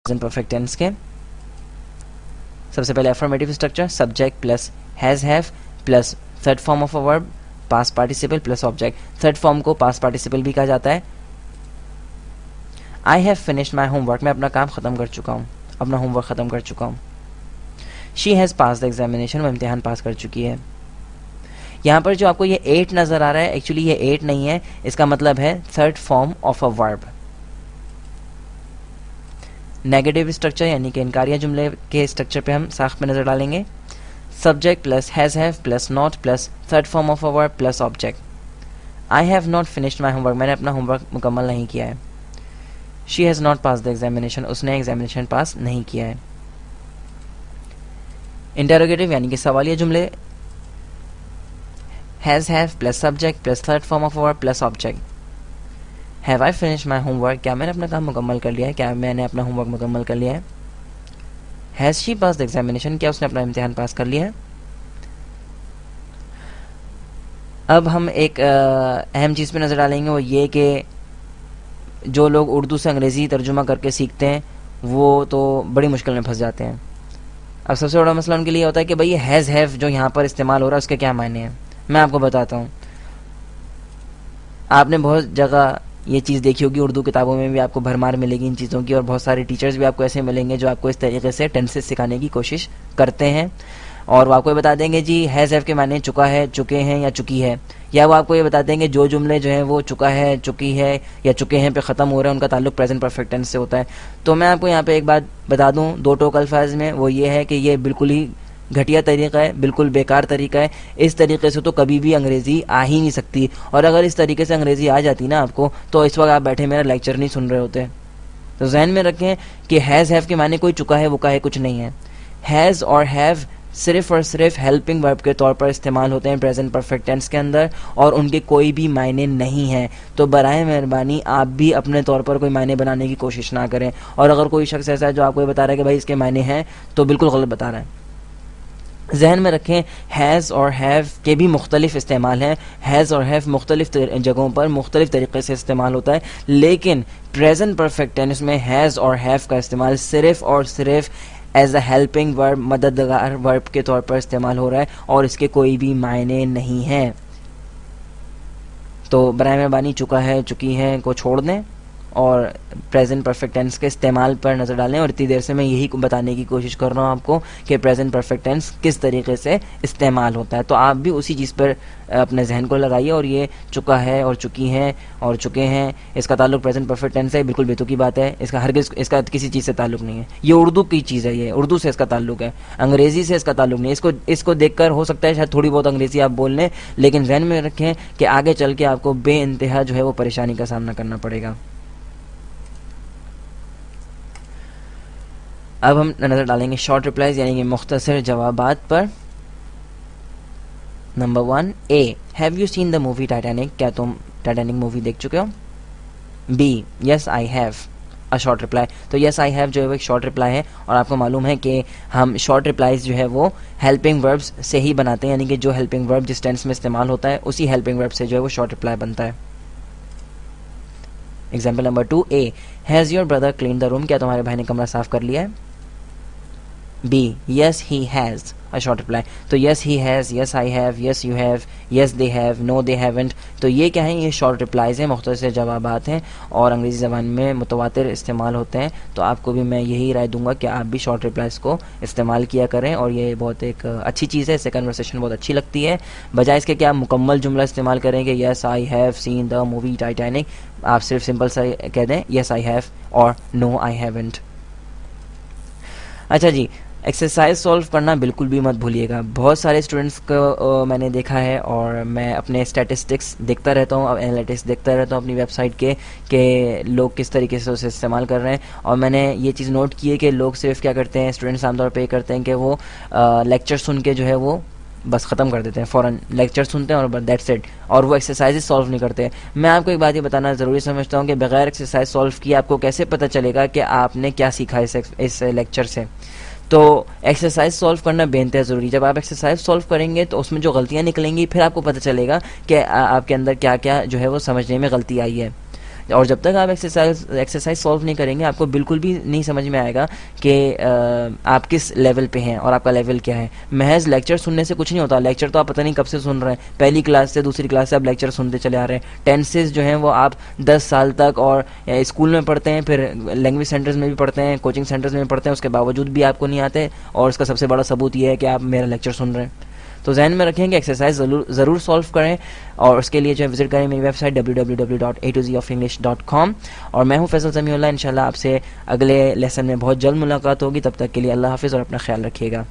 Present perfect tense के सबसे पहले affirmative structure subject plus has have plus third form of a verb past participle plus object. Third form को past participle भी कहा जाता है। I have finished my homework, मैं अपना काम ख़त्म कर चुका हूँ, अपना होमवर्क ख़त्म कर चुका हूँ। She has pass the examination, वो इम्तिहान पास कर चुकी है। यहाँ पर जो आपको ये 8 नज़र आ रहा है, एक्चुअली ये 8 नहीं है, इसका मतलब है third form of a verb. Negative structure यानी कि इनकारिया जुमले के स्ट्रक्चर पे हम साख पे नज़र डालेंगे। Subject plus has have plus not plus third form of a verb plus object. I have not finished my homework, मैंने अपना होमवर्क मुकम्मल नहीं किया है। She has not pass the examination, उसने एग्जामिनेशन पास नहीं किया है। इंटरोगेटिव यानी कि सवालिया जुमले has have plus subject plus third form of verb plus object. Have I finished my homework, क्या मैंने अपना काम मुकम्मल कर लिया है, क्या मैंने अपना होमवर्क मुकम्मल कर लिया है। Has she pass the examination, क्या उसने अपना इम्तिहान पास कर लिया है। अब हम एक अहम चीज़ पे नज़र डालेंगे, वो ये कि जो लोग उर्दू से अंग्रेज़ी तर्जुमा करके सीखते हैं वो तो बड़ी मुश्किल में फंस जाते हैं। अब सबसे बड़ा मसला उनके लिए होता है कि भाई ये हैज़ हैव जो यहाँ पर इस्तेमाल हो रहा है उसके क्या मायने हैं। मैं आपको बताता हूँ, आपने बहुत जगह ये चीज़ देखी होगी, उर्दू किताबों में भी आपको भरमार मिलेगी इन चीज़ों की, और बहुत सारे टीचर्स भी आपको ऐसे मिलेंगे जो आपको इस तरीके से टेंसेस सिखाने की कोशिश करते हैं, और वो आपको ये बता देंगे जी हैज़ हैव के माने चुका है, चुके हैं या चुकी है, या वो आपको ये बता देंगे जो जुमले जो हैं वो चुका है, चुकी है या चुके हैं पे ख़त्म हो रहे हैं उनका ताल्लुक प्रेजेंट परफेक्ट टेंस से होता है। तो मैं आपको यहाँ पे एक बात बता दूँ दो टोक अल्फाज में, वो ये है कि ये बिल्कुल ही घटिया तरीका है, बिल्कुल बेकार तरीका है। इस तरीके से तो कभी भी अंग्रेज़ी आ ही नहीं सकती, और अगर इस तरीके से अंग्रेज़ी आ जाती ना आपको तो इस वक्त आप बैठे मेरा लेक्चर नहीं सुन रहे होते। तो जहन में रखें कि हैज़ हैव के माने कोई चुका है वो का है कुछ नहीं है। हैज़ और हैव सिर्फ़ और सिर्फ हेल्पिंग वर्ब के तौर पर इस्तेमाल होते हैं प्रेजेंट परफेक्ट टेंस के अंदर, और उनके कोई भी मायने नहीं हैं। तो बराए मेहरबानी आप भी अपने तौर पर कोई मायने बनाने की कोशिश ना करें, और अगर कोई शख्स ऐसा है जो आपको ये बता रहा है कि भाई इसके मायने हैं तो बिल्कुल गलत बता रहा है। जहन में रखें हैज़ और हैव के भी मुख्तलिफ इस्तेमाल हैं। हैज़ और हैव मुख्तलिफ जगहों पर मुख्तलिफ तरीके से इस्तेमाल होता है, लेकिन प्रेजेंट परफेक्ट टेंस में हैज़ और हैव का इस्तेमाल सिर्फ़ और सिर्फ एज अ हेल्पिंग वर्ब, मददगार वर्ब के तौर पर इस्तेमाल हो रहा है, और इसके कोई भी मायने नहीं हैं। तो बराए मेहरबानी चुका है, चुकी है को छोड़ दें और प्रेजेंट परफेक्ट टेंस के इस्तेमाल पर नज़र डालें। और इतनी देर से मैं यही बताने की कोशिश कर रहा हूँ आपको कि प्रेजेंट परफेक्ट टेंस किस तरीके से इस्तेमाल होता है। तो आप भी उसी चीज़ पर अपने जहन को लगाइए, और ये चुका है और चुकी हैं और चुके हैं इसका ताल्लुक प्रेजेंट परफेक्ट टेंस है, बिल्कुल बेतुकी बात है, इसका हरगिज़ इसका किसी चीज़ से ताल्लुक नहीं है। ये उर्दू की चीज़ है, ये उर्दू से इसका ताल्लुक है, अंग्रेज़ी से इसका ताल्लुक नहीं है। इसको देखकर हो सकता है शायद थोड़ी बहुत अंग्रेज़ी आप बोल लें, लेकिन जहन में रखें कि आगे चल के आपको बे इंतहा जो है वो परेशानी का सामना करना पड़ेगा। अब हम नज़र डालेंगे शॉर्ट रिप्लाइज यानी कि मुख्तसर जवाबात पर। Number 1 A, have you seen the movie Titanic, क्या तुम टाइटैनिक मूवी देख चुके हो। B, yes I have, a short reply. तो यस आई हैव जो है वो एक शॉर्ट रिप्लाई है, और आपको मालूम है कि हम शॉर्ट रिप्लाइज जो है वो हेल्पिंग वर्ब्स से ही बनाते हैं, यानी कि जो हेल्पिंग वर्ब जिस टेंस में इस्तेमाल होता है उसी हेल्पिंग वर्ब से जो है वो शॉर्ट रिप्लाई बनता है। Example number 2 A, has your brother clean the room, क्या तुम्हारे भाई ने कमरा साफ़ कर लिया है। B, yes he has, a short reply. तो yes he has, yes I have, yes you have, yes they have, no they haven't, तो ये क्या है, ये शॉर्ट रिप्लाइज हैं, मुख्तसर जवाबात हैं, और अंग्रेज़ी ज़बान में मुतवातिर इस्तेमाल होते हैं। तो आपको भी मैं यही राय दूंगा कि आप भी शॉर्ट रिप्लाइज को इस्तेमाल किया करें, और ये बहुत एक अच्छी चीज़ है, इससे कन्वर्सेशन बहुत अच्छी लगती है। बजाय इसके कि आप मुकम्मल जुमला इस्तेमाल करें कि yes I have seen the movie Titanic, आप सिर्फ सिंपल सा कह दें यस आई हैव और नो आई हैवेंट। अच्छा जी, एक्सरसाइज सॉल्व करना बिल्कुल भी मत भूलिएगा। बहुत सारे स्टूडेंट्स को मैंने देखा है, और मैं अपने स्टैटिस्टिक्स देखता रहता हूँ, एनालिटिक्स देखता रहता हूँ अपनी वेबसाइट के लोग किस तरीके से उसे इस्तेमाल कर रहे हैं। और मैंने ये चीज़ नोट की है कि लोग सिर्फ क्या करते हैं, स्टूडेंट्स आमतौर पे करते हैं कि वो लेक्चर सुन के जो है वो बस ख़त्म कर देते हैं, फ़ौरन लेक्चर सुनते हैं और दैट्स इट, और वो एक्सरसाइज सॉल्व नहीं करते। मैं आपको एक बात ये बताना ज़रूरी समझता हूँ कि बगैर एक्सरसाइज सॉल्व किए आपको कैसे पता चलेगा कि आपने क्या सीखा इस लेक्चर से। तो एक्सरसाइज सॉल्व करना बेनतहा ज़रूरी। जब आप एक्सरसाइज सॉल्व करेंगे तो उसमें जो गलतियाँ निकलेंगी फिर आपको पता चलेगा कि आपके अंदर क्या क्या जो है वो समझने में गलती आई है। اور جب تک آپ ایکسرسائز سولو نہیں کریں گے آپ کو بالکل بھی نہیں سمجھ میں آئے گا کہ آپ کس لیول پہ ہیں اور آپ کا لیول کیا ہے. محض لیکچر سننے سے کچھ نہیں ہوتا. لیکچر تو آپ پتہ نہیں کب سے سن رہے ہیں, پہلی کلاس سے دوسری کلاس سے آپ لیکچر سنتے چلے آ رہے ہیں. ٹینسز جو ہیں وہ آپ 10 سال تک اور اسکول میں پڑھتے ہیں, پھر لینگویج سینٹرز میں بھی پڑھتے ہیں, کوچنگ سینٹرز میں بھی پڑھتے ہیں, اس کے باوجود بھی آپ کو نہیں آتے, اور اس کا سب سے بڑا ثبوت یہ ہے کہ آپ میرا لیکچر سن رہے ہیں. تو ذہن میں رکھیں کہ ایکسرسائز ضرور سولو کریں, اور اس کے لیے جو ہے وزٹ کریں میری ویب سائٹ www.atozenglish.com. اور میں ہوں فیصل سمیع اللہ. انشاءاللہ آپ سے اگلے لیسن میں بہت جلد ملاقات ہوگی. تب تک کے لیے اللہ حافظ اور اپنا خیال رکھیے گا.